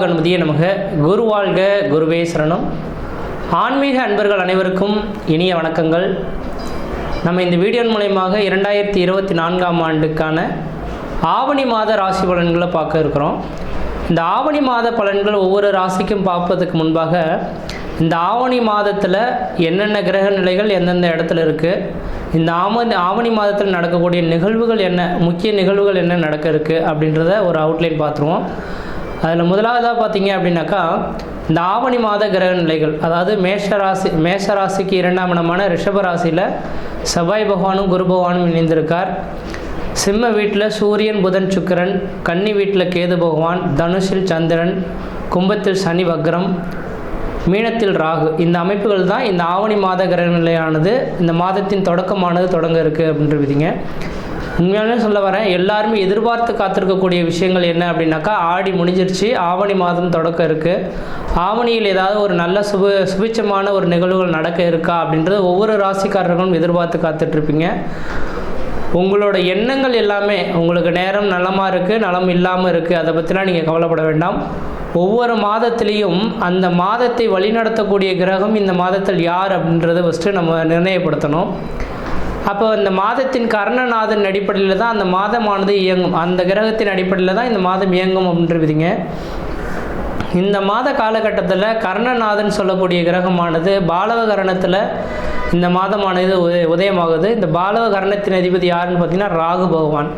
கணபதியே நமக. குரு வாழ்க, குருவே சரணம். ஆன்மீக அன்பர்கள் அனைவருக்கும் இனிய வணக்கங்கள். நம்ம இந்த வீடியோ மூலயமாக 2024ஆம் ஆண்டுக்கான ஆவணி மாத ராசி பலன்களை பார்க்க இருக்கிறோம். இந்த ஆவணி மாத பலன்கள் ஒவ்வொரு ராசிக்கும் பார்ப்பதுக்கு முன்பாக இந்த ஆவணி மாதத்தில் என்னென்ன கிரக நிலைகள் எந்தெந்த இடத்துல இருக்குது, இந்த ஆவணி மாதத்தில் நடக்கக்கூடிய நிகழ்வுகள் என்ன, முக்கிய நிகழ்வுகள் என்ன நடக்க இருக்குது அப்படின்றத ஒரு அவுட்லைன் பார்த்துருவோம். அதில் முதலாவதாக பார்த்தீங்க அப்படின்னாக்கா, இந்த ஆவணி மாத கிரக நிலைகள், அதாவது மேஷராசிக்கு 2ஆம் இடமான ரிஷபராசியில் செவ்வாய் பகவானும் குரு பகவானும் இணைந்திருக்கார். சிம்ம வீட்டில் சூரியன் புதன் சுக்கிரன், கன்னி வீட்டில் கேது பகவான், தனுஷில் சந்திரன், கும்பத்தில் சனி வக்ரம், மீனத்தில் ராகு. இந்த அமைப்புகள் தான் இந்த ஆவணி மாத கிரக நிலையானது இந்த மாதத்தின் தொடக்கமானது தொடங்க இருக்குது அப்படின்ற விதிங்க. உண்மையாலுமே சொல்ல வரேன், எல்லாருமே எதிர்பார்த்து காத்திருக்கக்கூடிய விஷயங்கள் என்ன அப்படின்னாக்கா, ஆடி முடிஞ்சிருச்சு, ஆவணி மாதம் தொடக்கம் இருக்குது. ஆவணியில் ஏதாவது ஒரு நல்ல சுபிச்சமான ஒரு நிகழ்வுகள் நடக்க இருக்கா அப்படின்றது ஒவ்வொரு ராசிக்காரர்களும் எதிர்பார்த்து காத்துட்ருப்பீங்க. உங்களோட எண்ணங்கள் எல்லாமே உங்களுக்கு நேரம் நலமாக இருக்குது, நலம் இல்லாமல் இருக்குது, அதை பற்றிலாம் நீங்கள் கவலைப்பட வேண்டாம். ஒவ்வொரு மாதத்துலேயும் அந்த மாதத்தை வழிநடத்தக்கூடிய கிரகம் இந்த மாதத்தில் யார் அப்படின்றத ஃபஸ்ட்டு நம்ம நிர்ணயப்படுத்தணும். அப்போ இந்த மாதத்தின் கர்ணநாதன் அடிப்படையில் தான் அந்த மாதமானது இயங்கும், அந்த கிரகத்தின் அடிப்படையில் தான் இந்த மாதம் இயங்கும் அப்படின்றவிதிங்க. இந்த மாத காலகட்டத்தில் கர்ணநாதன் சொல்லக்கூடிய கிரகமானது பாலவ கரணத்தில் இந்த மாதமானது உதயமாகுது. இந்த பாலவ கரணத்தின் அதிபதி யாருன்னு பார்த்தீங்கன்னா ராகு பகவான்.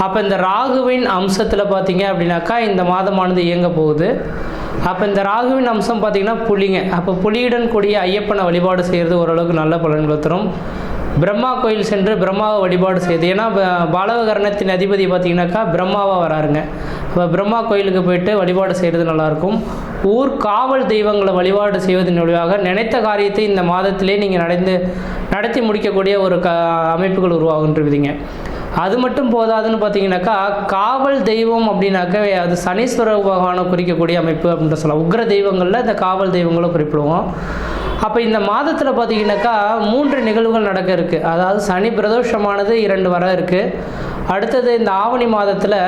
அப்போ இந்த ராகுவின் அம்சத்தில் பார்த்தீங்க அப்படின்னாக்கா இந்த மாதமானது இயங்க போகுது. அப்போ இந்த ராகுவின் அம்சம் பார்த்திங்கன்னா புலிங்க. அப்போ புலியுடன் கூடிய ஐயப்பனை வழிபாடு செய்கிறது ஓரளவுக்கு நல்ல பலன்களை தரும். பிரம்மா கோயில் சென்று பிரம்மாவை வழிபாடு செய்யுது. ஏன்னா பாலவ கரணத்தின் அதிபதி பார்த்திங்கனாக்கா பிரம்மாவாக வராருங்க. இப்போ பிரம்மா கோயிலுக்கு போயிட்டு வழிபாடு செய்கிறது நல்லாயிருக்கும். ஊர் காவல் தெய்வங்களை வழிபாடு செய்வதன் வழியாக நினைத்த காரியத்தை இந்த மாதத்திலே நீங்கள் நடத்தி முடிக்கக்கூடிய ஒரு அமைப்புகள் உருவாகுன்றிருக்குதுங்க. அது மட்டும் போதாதுன்னு பார்த்தீங்கன்னாக்கா, காவல் தெய்வம் அப்படின்னாக்க அது சனீஸ்வர பகவானை குறிக்கக்கூடிய அமைப்பு அப்படின்ற சொல்லலாம். உக்ர தெய்வங்களில் இந்த காவல் தெய்வங்களை குறிப்பிடுவோம். அப்போ இந்த மாதத்தில் பார்த்தீங்கன்னாக்கா 3 நிகழ்வுகள் நடக்க இருக்குது. அதாவது சனி பிரதோஷமானது 2 வர இருக்குது. அடுத்தது இந்த ஆவணி மாதத்தில்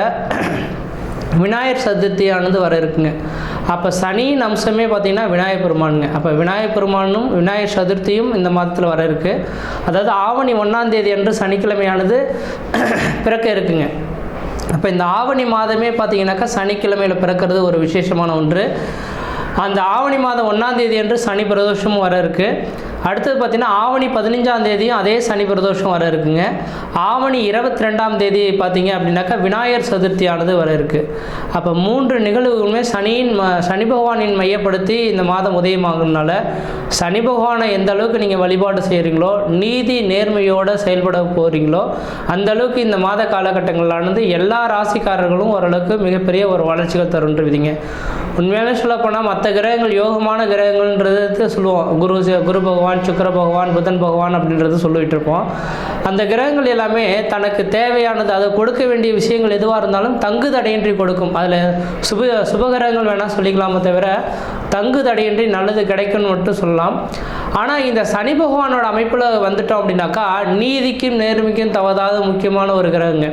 விநாயகர் சதுர்த்தியானது வர இருக்குங்க. அப்போ சனியின் அம்சமே பார்த்திங்கன்னா விநாயகர் பெருமானுங்க. அப்போ விநாயகர் பெருமானும் விநாயகர் சதுர்த்தியும் இந்த மாதத்தில் வர இருக்குது. அதாவது ஆவணி 1ஆம் தேதி அன்று சனிக்கிழமையானது பிறக்க இருக்குங்க. அப்போ இந்த ஆவணி மாதமே பார்த்திங்கனாக்கா சனிக்கிழமையில் பிறக்கிறது ஒரு விசேஷமான ஒன்று. அந்த ஆவணி மாதம் 1ஆம் தேதி அன்று சனி பிரதோஷமும் வர இருக்குது. அடுத்தது பார்த்திங்கன்னா ஆவணி 15ஆம் தேதியும் அதே சனி பிரதோஷம் வர இருக்குங்க. ஆவணி 22ஆம் தேதி பார்த்திங்க அப்படின்னாக்கா விநாயகர் சதுர்த்தியானது வர இருக்குது. அப்போ 3 நிகழ்வுகளுமே சனி பகவானின் மையப்படுத்தி இந்த மாதம் உதயமாகறதுனால சனி பகவானை எந்த அளவுக்கு நீங்கள் வழிபாடு செய்கிறீங்களோ, நீதி நேர்மையோடு செயல்பட போகிறீங்களோ, அந்த அளவுக்கு இந்த மாத காலகட்டங்களானது எல்லா ராசிக்காரர்களும் ஓரளவுக்கு மிகப்பெரிய ஒரு வளர்ச்சிகள் தருன்ற விதிங்க. உண்மையாலே சொல்லப்போனால் மற்ற கிரகங்கள் யோகமான கிரகங்கள்ன்றது சொல்லுவோம். குரு பகவான், சுக்கிர பகவான், புதன் பகவான் அப்படின்றது சொல்லிகிட்டு இருப்போம். அந்த கிரகங்கள் எல்லாமே தனக்கு தேவையானது, அதை கொடுக்க வேண்டிய விஷயங்கள் எதுவாக இருந்தாலும் தங்கு தடையின்றி கொடுக்கும். அதில் சுபகிரகங்கள் வேணால் சொல்லிக்கலாமே தவிர தங்கு தடையின்றி நல்லது கிடைக்கும்னு மட்டும் சொல்லலாம். ஆனால் இந்த சனி பகவானோட அமைப்பில் வந்துட்டோம் அப்படின்னாக்கா நீதிக்கும் நேர்மைக்கும் தவறாத முக்கியமான ஒரு கிரகங்க.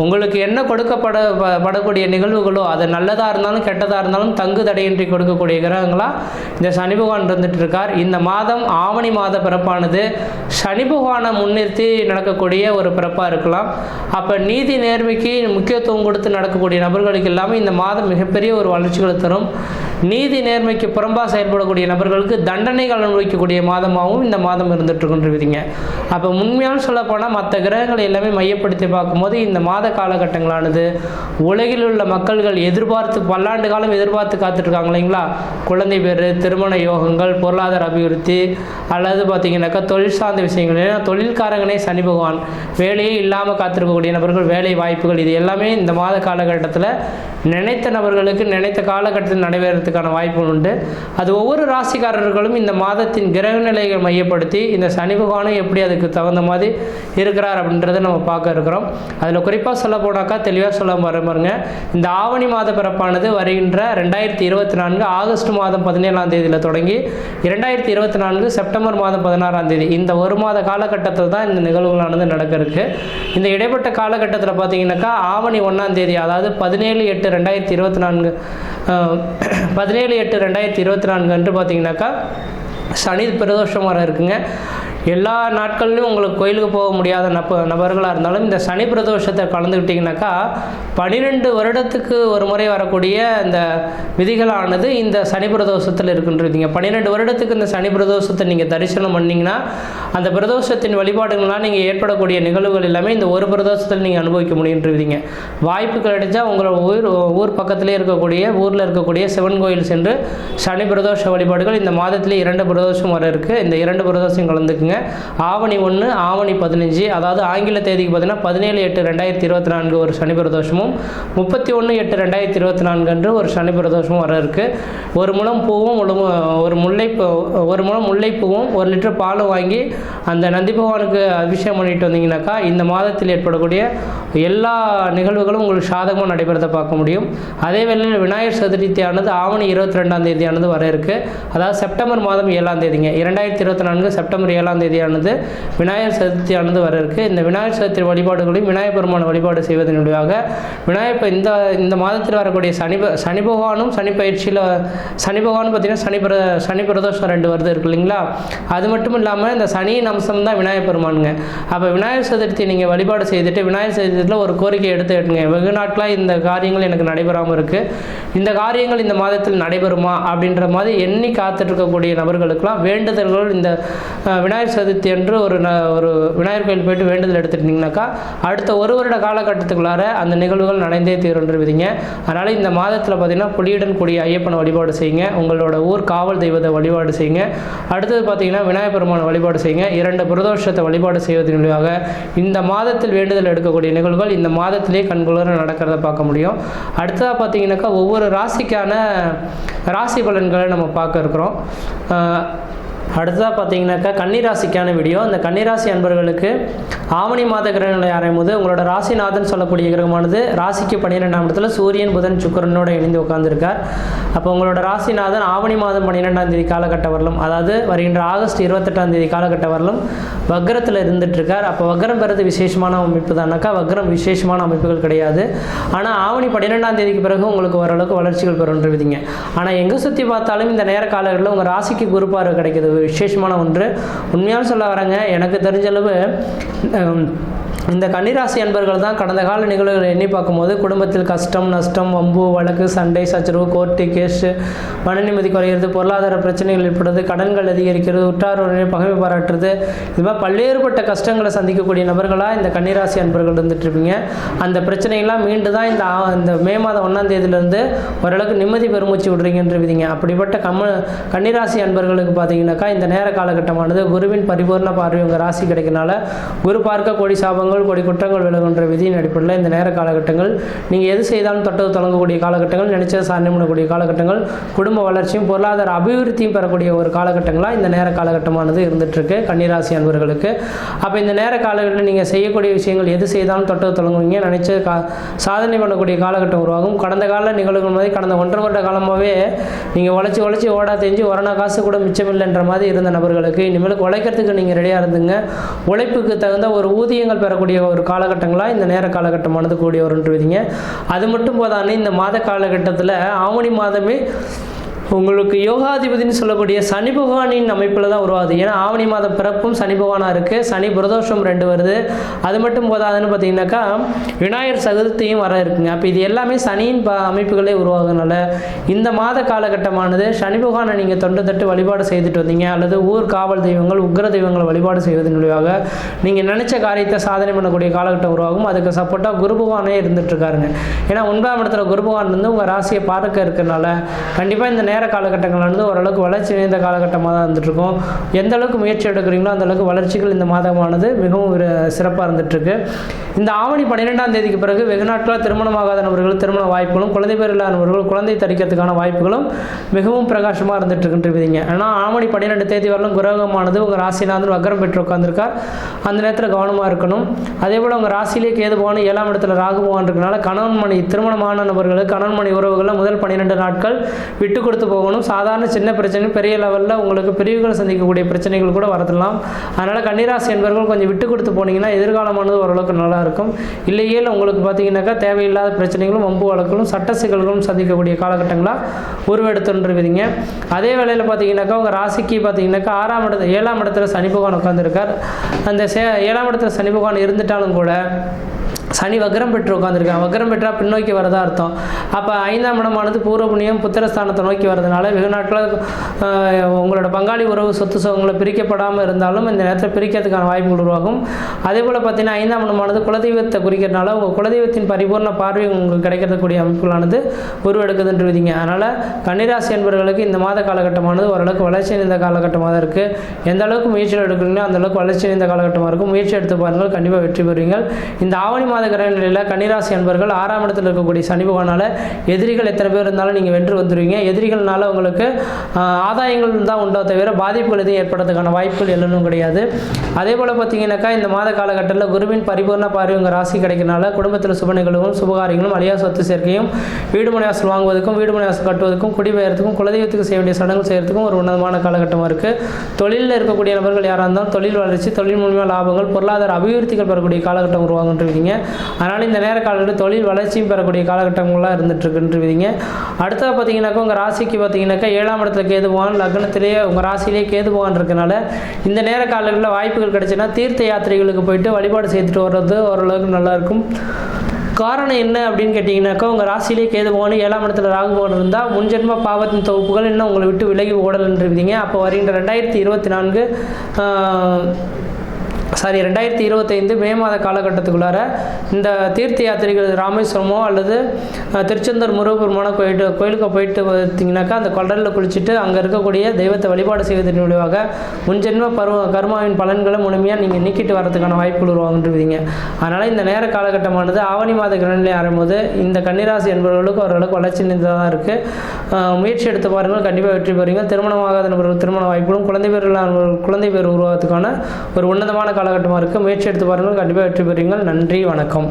உங்களுக்கு என்ன கொடுக்கப்படக்கூடிய நிகழ்வுகளோ, அது நல்லதாக இருந்தாலும் கெட்டதாக இருந்தாலும் தங்கு தடையின்றி கொடுக்கக்கூடிய கிரகங்களாக இந்த சனி பகவான் இருந்துட்டு இருக்கார். இந்த மாதம் ஆவணி மாத பிறப்பானது சனி பகவானை முன்னிறுத்தி நடக்கக்கூடிய ஒரு பிறப்பாக இருக்கலாம். அப்போ நீதி நேர்மைக்கு முக்கியத்துவம் கொடுத்து நடக்கக்கூடிய நபர்களுக்கு எல்லாமே இந்த மாதம் மிகப்பெரிய ஒரு வளர்ச்சிகளை தரும். நீதி நேர்மைக்கு புறம்பாக செயல்படக்கூடிய நபர்களுக்கு தண்டனைகள் அனுபவிக்கக்கூடிய மாதமாகவும் இந்த மாதம் இருந்துகிட்ருக்குன்றீங்க. அப்போ உண்மையாக சொல்லப்போனால் மற்ற கிரகங்களை எல்லாமே மையப்படுத்தி பார்க்கும்போது இந்த மாத காலகட்டங்களானது உலகில் உள்ள மக்கள்கள் பல்லாண்டு காலம் எதிர்பார்த்து காத்துட்ருக்காங்க இல்லைங்களா. குழந்தை பேர், திருமண யோகங்கள், பொருளாதார அபிவிருத்தி, அல்லது பார்த்திங்கனாக்கா தொழில் சார்ந்த விஷயங்கள். ஏன்னா தொழில்காரங்கனே சனி பகவான், வேலையே இல்லாமல் காத்திருக்கக்கூடிய நபர்கள், வேலை வாய்ப்புகள், இது எல்லாமே இந்த மாத காலகட்டத்தில் நினைத்த நபர்களுக்கு நினைத்த காலகட்டத்தில் நடைபெறதுக்கு கிடைக்கிறதுக்கான வாய்ப்புகள் உண்டு. அது ஒவ்வொரு ராசிக்காரர்களும் இந்த மாதத்தின் கிரக நிலைகளை மையப்படுத்தி இந்த சனி பகவானும் எப்படி அதுக்கு தகுந்த மாதிரி இருக்கிறார் அப்படின்றத நம்ம பார்க்க இருக்கிறோம். அதில் குறிப்பாக சொல்ல போனாக்கா தெளிவாக சொல்ல பாருங்க, இந்த ஆவணி மாத பிறப்பானது வருகின்ற 2024 ஆகஸ்ட் மாதம் 17ஆம் தேதியில் தொடங்கி 2024 செப்டம்பர் மாதம் 16ஆம் தேதி இந்த ஒரு மாத காலகட்டத்தில் தான் இந்த நிகழ்வுகளானது நடக்க இருக்கு. இந்த இடைப்பட்ட காலகட்டத்தில் பார்த்தீங்கன்னாக்கா ஆவணி 1ஆம் தேதி, அதாவது 17/8/2024 அன்று பார்த்தீங்கன்னாக்கா சனி பிரதோஷம் வர இருக்குங்க. எல்லா நாட்கள்லையும் உங்களுக்கு கோயிலுக்கு போக முடியாத நபர்களாக இருந்தாலும் இந்த சனி பிரதோஷத்தை கலந்துக்கிட்டிங்கனாக்கா 12 வருடத்துக்கு ஒரு முறை வரக்கூடிய இந்த விதிகளானது இந்த சனி பிரதோஷத்தில் இருக்குன்றீங்க. 12 வருடத்துக்கு இந்த சனி பிரதோஷத்தை நீங்கள் தரிசனம் பண்ணிங்கன்னா அந்த பிரதோஷத்தின் வழிபாடுகள்லாம் நீங்கள் ஏற்படக்கூடிய நிகழ்வுகள் எல்லாமே இந்த ஒரு பிரதோஷத்தில் நீங்கள் அனுபவிக்க முடியுன்றீங்க. வாய்ப்பு கிடைச்சா உங்களோட ஊர் பக்கத்திலே இருக்கக்கூடிய ஊரில் இருக்கக்கூடிய சிவன் கோயில் சென்று சனி பிரதோஷ வழிபாடுகள் இந்த மாதத்திலே 2 பிரதோஷம் வர இருக்குது. இந்த 2 பிரதோஷம் கலந்துக்குங்க. ஆவணி 1, ஆவணி 15, அதாவது ஆங்கில தேதிக்கு பார்த்தீங்கன்னா 17/8/2024 ஒரு சனி பிரதோஷமும் 31/8/2024 அன்று ஒரு சனி பிரதோஷமும் வர இருக்கு. ஒரு முழம் பூவும் ஒரு முழம் முல்லைப்பூவும் 1 லிட்டர் பாலும் வாங்கி அந்த நந்தி பகவானுக்கு அபிஷேகம் பண்ணிட்டு வந்தீங்கன்னாக்கா இந்த மாதத்தில் ஏற்படக்கூடிய எல்லா நிகழ்வுகளும் உங்களுக்கு சாதகமாக நடைபெறதை பார்க்க முடியும். அதே வேளையில் விநாயகர் சதுர்த்தியானது ஆவணி 22ஆம் தேதியானது வர இருக்கு. அதாவது செப்டம்பர் மாதம் 7ஆம் தேதிங்க, 2024 செப்டம்பர் 7ஆம் தேதியானது விநாயகர் சதுர்த்தியானது வர இருக்கு. இந்த விநாயகர் சதுர்த்தி வழிபாடுகளையும் விநாயகர் பெருமான வழிபாடு செய்வதன் மூலமாக விநாயகர் இந்த மாதத்தில் வரக்கூடிய சனி பகவானும் சனி பயிற்சியில் சனி பகவான் பார்த்தீங்கன்னா சனி பிரதோஷம் 2 வருது இருக்கு இல்லைங்களா. அது மட்டும் இல்லாமல் இந்த சனியின் அம்சம் தான் விநாயகர் பெருமானுங்க. அப்போ விநாயகர் சதுர்த்தி நீங்கள் வழிபாடு செய்துட்டு விநாயகர் சதுர்த்தியில் ஒரு கோரிக்கை எடுத்துங்க, வெகு நாட்களாக இந்த காரியங்கள் எனக்கு நடைபெறாமல் இருக்குது, இந்த காரியங்கள் இந்த மாதத்தில் நடைபெறுமா அப்படின்ற மாதிரி எண்ணி காத்துட்டு இருக்கக்கூடிய நபர்களுக்கெல்லாம் வேண்டுதல்கள் இந்த விநாயகர் சதுர்த்தி என்று ஒரு விநாயகர் கோயில் போயிட்டு வேண்டுதல் எடுத்துட்டீங்கன்னாக்கா அடுத்த 1 வருட காலகட்டத்துக்குள்ளார அந்த நிகழ்வுகள் நடந்தே தீருன்றவிதிங்க. அதனால் இந்த மாதத்தில் பார்த்தீங்கன்னா புலியுடன் கூடிய ஐயப்பனை வழிபாடு செய்யுங்க, உங்களோட ஊர் காவல் தெய்வத்தை வழிபாடு செய்யுங்க. அடுத்தது பார்த்தீங்கன்னா விநாயகர் பெருமான வழிபாடு செய்யுங்க. 2 பிரதோஷத்தை வழிபாடு செய்வதன் மூலமாக இந்த மாதத்தில் வேண்டுதல் எடுக்கக்கூடிய நிகழ்வுகள் இந்த மாதத்திலே கண்குளிர நடக்கிறத பார்க்க முடியும். அடுத்ததாக பார்த்தீங்கன்னாக்கா ஒவ்வொரு ராசிக்கான ராசி பலன்களை நம்ம பார்க்க இருக்கிறோம். அடுத்ததாக பார்த்தீங்கன்னாக்கா கன்னிராசிக்கான வீடியோ. அந்த கன்னிராசி அன்பர்களுக்கு ஆவணி மாத கிரகங்களை ஆராயும் போது உங்களோட ராசிநாதன் சொல்லக்கூடிய கிரகமானது ராசிக்கு 12ஆம் இடத்துல சூரியன் புதன் சுக்கிரனோட இணைந்து உட்கார்ந்துருக்கார். அப்போ உங்களோட ராசிநாதன் ஆவணி மாதம் 12ஆம் தேதி காலகட்ட வரலும், அதாவது வருகின்ற ஆகஸ்ட் 28ஆம் தேதி காலகட்ட வரலும் வக்ரத்தில் இருந்துட்டு இருக்கார். அப்போ வக்ரம் பெறது விசேஷமான அமைப்பு தானாக்கா? வக்ரம் விசேஷமான அமைப்புகள் கிடையாது. ஆனால் ஆவணி 12ஆம் தேதிக்கு பிறகு உங்களுக்கு ஓரளவுக்கு வளர்ச்சிகள் பெறுன்றவிதிங்க. ஆனால் எங்கே சுற்றி பார்த்தாலும் இந்த நேர காலங்களில் உங்கள் ராசிக்கு குரு பார்வை கிடைக்கிது, விசேஷமான ஒன்று. உண்மையாக சொல்ல வரேங்க, எனக்கு தெரிஞ்சளவு இந்த கன்னிராசி அன்பர்கள் தான் கடந்த கால நிகழ்வுகளை எண்ணி பார்க்கும்போது குடும்பத்தில் கஷ்டம், நஷ்டம், வம்பு, வழக்கு, சண்டை, சச்சரவு, கோர்ட்டு கேஸு, மன நிம்மதி குறையிறது, பொருளாதார பிரச்சனைகள் ஏற்படுறது, கடன்கள் அதிகரிக்கிறது, உற்றாருடைய பகைமை பாராட்டுறது, இது மாதிரி பல்வேறுபட்ட கஷ்டங்களை சந்திக்கக்கூடிய நபர்களாக இந்த கன்னிராசி அன்பர்கள் இருந்துட்டு இருப்பீங்க. அந்த பிரச்சனைகள்லாம் மீண்டு தான் இந்த மே மாதம் 1ஆம் தேதியிலேருந்து ஓரளவுக்கு நிம்மதி பெருமூச்சு விடுறீங்கன்ற விதிங்க. அப்படிப்பட்ட கன்னிராசி அன்பர்களுக்கு பார்த்தீங்கன்னாக்கா இந்த நேர காலகட்டமானது குருவின் பரிபூர்ண பார்வை உங்கள் ராசி கிடைக்கிறனால குரு பார்க்க கோடி சாபங்கள் கொடி குற்றங்கள் விலகுன்ற விதியின் அடிப்படையில் இந்த நேர காலகட்டங்கள் நீங்கள் எது செய்தாலும் தொட்டது தொடங்கக்கூடிய காலகட்டங்கள், நினைச்சது சாதனை பண்ணக்கூடிய காலகட்டங்கள், குடும்ப வளர்ச்சியும் பொருளாதார அபிவிருத்தியும் பெறக்கூடிய ஒரு காலகட்டங்களாக இந்த நேர காலகட்டமானது இருந்துகிட்ருக்கு கன்னிராசி அன்பர்களுக்கு. அப்போ இந்த நேர காலகட்டத்தில் நீங்கள் செய்யக்கூடிய விஷயங்கள் எது செய்தாலும் தொட்டது தொடங்குவீங்க, நினைச்சது சாதனை பண்ணக்கூடிய காலகட்டம் உருவாகும். கடந்த கால நிகழ்வுகள் மாதிரி கடந்த 1.5 வருட காலமாகவே நீங்கள் உழைச்சி ஓடா தெரிஞ்சு ஒரணா காசு கூட மிச்சமில்லைன்ற மாதிரி இருந்த நபர்களுக்கு இனிமேலுக்கு உழைக்கிறதுக்கு நீங்கள் ரெடியாக இருந்துங்க. உழைப்புக்கு தகுந்த ஒரு ஊதியங்கள் பெறக்கூடிய ஒரு காலகட்டங்களாக இந்த நேர காலகட்டமானது கூடிய வருன்றீங்க. அது மட்டும் போதானே இந்த மாத காலகட்டத்தில் ஆவணி மாதமே உங்களுக்கு யோகாதிபதினு சொல்லக்கூடிய சனி பகவானின் அமைப்பில் தான் உருவாகுது. ஏன்னா ஆவணி மாதம் பிறப்பும் சனி பகவானாக இருக்குது, சனி பிரதோஷம் 2 வருது. அது மட்டும் போதாதுன்னு பார்த்தீங்கன்னாக்கா விநாயகர் சதுர்த்தியும் வர இருக்குங்க. அப்போ இது எல்லாமே சனியின் அமைப்புகளே உருவாகுதுனால இந்த மாத காலகட்டமானது சனி பகவானை நீங்கள் தொண்டு தட்டு வழிபாடு செய்துட்டு வந்தீங்க, அல்லது ஊர் காவல் தெய்வங்கள், உக்ர தெய்வங்களை வழிபாடு செய்வதன் மூலமாக நீங்கள் நினச்ச காரியத்தை சாதனை பண்ணக்கூடிய காலகட்டம் உருவாகும். அதுக்கு சப்போர்ட்டாக குரு பகவானே இருந்துகிட்ருக்காருங்க. ஏன்னா 9ஆம் இடத்துல குரு பகவான் வந்து உங்கள் ராசியை பார்க்க இருக்கிறனால கண்டிப்பாக இந்த நேர காலகட்டங்களானது ஓரளவுக்கு வளர்ச்சி நிறைந்த காலகட்டமாக தான் இருந்துகிட்ருக்கும். எந்த அளவுக்கு முயற்சி எடுக்கிறீங்களோ அந்த அளவுக்கு வளர்ச்சிகள் இந்த மாதமானது மிகவும் சிறப்பாக இருந்துகிட்ருக்கு. இந்த ஆவணி 12ஆம் தேதிக்கு பிறகு வெகு நாட்களாக திருமணமாகாத நபர்கள் திருமண வாய்ப்புகளும், குழந்தை பேர் இல்லாத நபர்கள் குழந்தை தரிக்கிறதுக்கான வாய்ப்புகளும் மிகவும் பிரகாசமாக இருந்துகிட்ருக்குன்றீங்க. ஆனால் ஆவணி 12 தேதி வரலும் கிரகமானது உங்கள் ராசிநாதன் வக்ரம் பெற்று உட்காந்துருக்கார். அந்த நேரத்தில் கவனமாக இருக்கணும். அதே போல் உங்கள் ராசியிலே கேது பகவான் 7ஆம் இடத்துல ராகு பகவான் இருக்கனால கணவன் மணி திருமணமான நபர்களுக்கு கணவன் மணி உறவுகளில் முதல் 12 நாட்கள் விட்டு கொடுத்து போகணும். சாதாரண சின்ன பிரச்சனை பெரிய லெவலில் உங்களுக்கு பிரிவுகள் சந்திக்கக்கூடிய பிரச்சனைகள் கூட வரலாம். அதனால் கன்னிராசி என்பவர்கள் கொஞ்சம் விட்டு கொடுத்து போனீங்கன்னா எதிர்காலமானது ஓரளவுக்கு நல்லா இருக்கும். இல்லையே உங்களுக்கு பார்த்தீங்கன்னாக்கா தேவையில்லாத பிரச்சனைகளும் வம்பு வழக்குகளும் சட்ட சிக்கல்களும் சந்திக்கக்கூடிய காலகட்டங்களாக உருவெடுத்துருவீங்க. அதே வேளையில் பார்த்தீங்கன்னாக்கா உங்கள் ராசிக்கு பார்த்தீங்கன்னாக்கா 7ஆம் இடத்துல சனி பகவான் உட்காந்துருக்கார். அந்த 7ஆம் இடத்துல சனி பகவான் இருந்துட்டாலும் கூட சனி வக்ரம் பெற்று உட்காந்துருக்காங்க. வக்ரம் பெற்றால் பின்னோக்கி வரதா அர்த்தம். அப்போ 5ஆம் இடமானது பூர்வ புண்ணியம் புத்திரஸ்தானத்தை நோக்கி வரதுனால வெகு நாட்களில் உங்களோட பங்காளி உறவு சொத்து சுகங்களை பிரிக்கப்படாமல் இருந்தாலும் இந்த நேரத்தில் பிரிக்கிறதுக்கான வாய்ப்புகள் உருவாகும். அதே போல் பார்த்தீங்கன்னா 5ஆம் இடமானது குலதெய்வத்தை குறிக்கிறதுனால உங்கள் குலதெய்வத்தின் பரிபூர்ண பார்வை உங்களுக்கு கிடைக்கக்கூடிய அமைப்புகளானது உருவெடுக்குதுன்றீங்க. அதனால் கன்னிராசி என்பவர்களுக்கு இந்த மாத காலகட்டமானது ஓரளவுக்கு வளர்ச்சி அடைந்த காலகட்டமாக தான் இருக்குது. எந்த அளவுக்கு முயற்சிகள் எடுக்கிறீங்களோ அந்த அளவுக்கு வளர்ச்சி அடைந்த காலகட்டமாக இருக்கும். முயற்சி எடுத்து பாருங்கள், கண்டிப்பாக வெற்றி பெறுவீர்கள். இந்த ஆவணி மாத கிரக நிலையில் கன்னிராசி அன்பர்கள் 6ஆம் இடத்தில் இருக்கக்கூடிய சனி பகவானால் எதிரிகள் எத்தனை பேர் இருந்தாலும் நீங்கள் வென்று வந்துடுவீங்க. எதிரிகள்னால உங்களுக்கு ஆதாயங்கள் தான் உண்டோ தவிர பாதிப்புகள் எதுவும் ஏற்படுறதுக்கான வாய்ப்புகள் எல்லாம் கிடையாது. அதே போல் பார்த்தீங்கன்னாக்கா இந்த மாத காலகட்டத்தில் குருவின் பரிபூர்ண பார்வை உங்கள் ராசி கிடைக்கிறனால குடும்பத்தில் சுப நிகழ்வுகளும் சுபகாரியங்களும் அழியா சொத்து சேர்க்கையும் வீடு மனை வாசல் வாங்குவதற்கும் வீடு மனை வாசல் கட்டுவதற்கும் குடிபெயர்த்துக்கும் குலதெய்வத்துக்கு செய்ய வேண்டிய சடங்கு செய்யறதுக்கும் ஒரு உன்னதமான காலகட்டமாக இருக்குது. தொழிலில் இருக்கக்கூடிய நபர்கள் யாராக இருந்தாலும் தொழில் வளர்ச்சி, தொழில் மூலமாக லாபங்கள், பொருளாதார அபிவிருத்திகள் பெறக்கூடிய காலகட்டம் உருவாகுன்றீங்க. அதனால் இந்த நேர காலகட்டத்தில் தொழில் வளர்ச்சியும் பெறக்கூடிய காலகட்டங்களாக இருந்துகிட்ருக்குன்றீங்க. அடுத்தது பார்த்தீங்கன்னாக்கா உங்கள் ராசிக்கு பார்த்தீங்கன்னாக்கா 7ஆம் இடத்துல கேது பகவான் லக்னத்திலேயே உங்கள் ராசியிலேயே கேது பகவான் இருக்கனால இந்த நேர காலங்களில் வாய்ப்புகள் கிடைச்சுன்னா தீர்த்த யாத்திரைகளுக்கு போயிட்டு வழிபாடு செய்துட்டு வர்றது ஓரளவுக்கு நல்லாயிருக்கும். காரணம் என்ன அப்படின்னு கேட்டிங்கனாக்கா உங்கள் ராசியிலே கேது பகவான் 7ஆம் இடத்துல ராகு பகவான் இருந்தால் முன்ஜென்ம பாவத்தின் தொகுப்புகள் இன்னும் உங்களை விட்டு விலகி ஓடலன்றீங்க. அப்போ வருகின்ற 2025 மே மாத காலகட்டத்துக்குள்ளார இந்த தீர்த்த யாத்திரைகள் ராமேஸ்வரமோ அல்லது திருச்செந்தூர் முருகப்பெருமான கோயிலுக்கு போயிட்டு பார்த்தீங்கன்னாக்கா அந்த கடலில் குளிச்சுட்டு அங்கே இருக்கக்கூடிய தெய்வத்தை வழிபாடு செய்வதன் மூலமாக முன்ஜென்ம கர்மாவின் பலன்களை முழுமையாக நீங்கள் நீக்கிட்டு வரதுக்கான வாய்ப்புகள் உருவாகுன்றீங்க. அதனால் இந்த நேர காலகட்டமானது ஆவணி மாத கிரகநிலை ஆரம்பும்போது இந்த கன்னிராசி என்பவர்களுக்கு ஓரளவுக்கு வளர்ச்சி தான் இருக்குது. முயற்சி எடுத்து பாருங்கள், கண்டிப்பாக வெற்றி பெறுவீங்க. திருமணமாகாத நபர்கள் திருமண வாய்ப்புகளும் குழந்தை பேர் உருவாகிறதுக்கான ஒரு உன்னதமான காலகட்டமாக இருக்குது. முயற்சி எடுத்து பாருங்கள், கண்டிப்பாக வெற்றி பெறுவீங்கள். நன்றி, வணக்கம்.